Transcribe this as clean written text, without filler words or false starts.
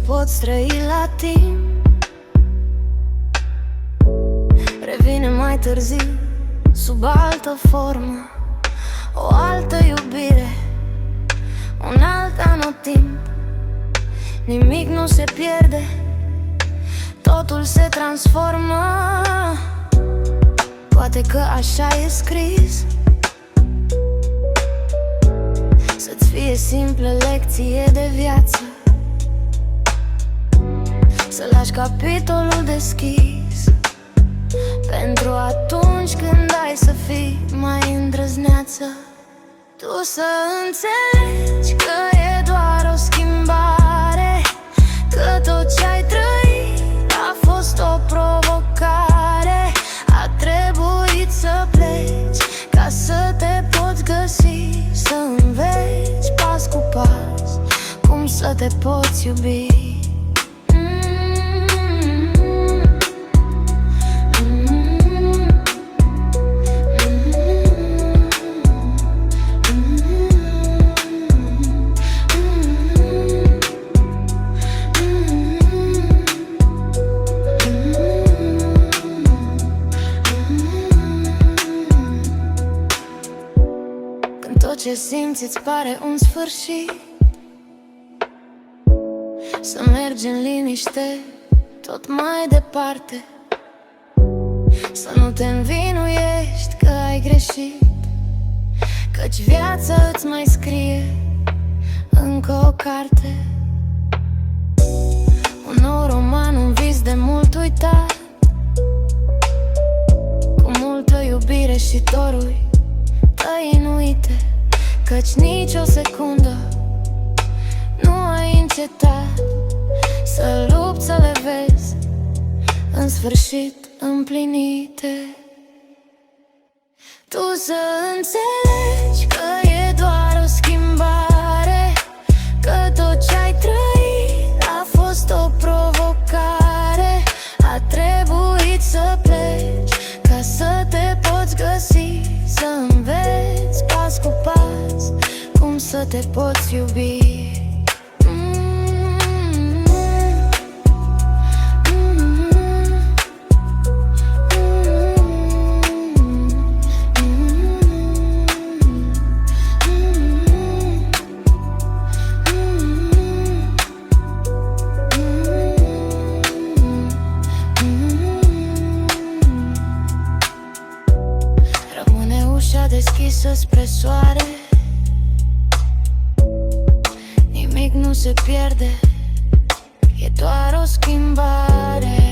poți trăi la timp. Revine mai târziu, sub altă formă, o altă iubire, un alt anotimp. Nimic nu se pierde, totul se transformă. Poate că așa e scris, să-ți fie simplă lecție de viață, să lași capitolul deschis pentru atunci când ai să fii mai îndrăzneață. Tu să înțelegi că e doar o schimbare, că tot ce-ai trăit a fost o provocare. A trebuit să pleci ca să te poți găsi, să înveți pas cu pas cum să te poți iubi. Tot ce simți îți pare un sfârșit, să mergi în liniște tot mai departe, să nu te învinuiești că ai greșit, căci viața îți mai scrie încă o carte. Un nou roman, un vis de mult uitat, cu multă iubire și doruri tăinuite, căci nici o secundă nu ai încetat să lupți să le vezi în sfârșit împlinite. Tu să înțelegi că e doar o schimbare, că tot ce-ai trăit a fost o provocare. A trebuit să pleci ca să te poți găsi, să înveți pas cu pas cum să te poți iubi. Ușa deschisă spre soare, nimic nu se pierde, e doar o schimbare.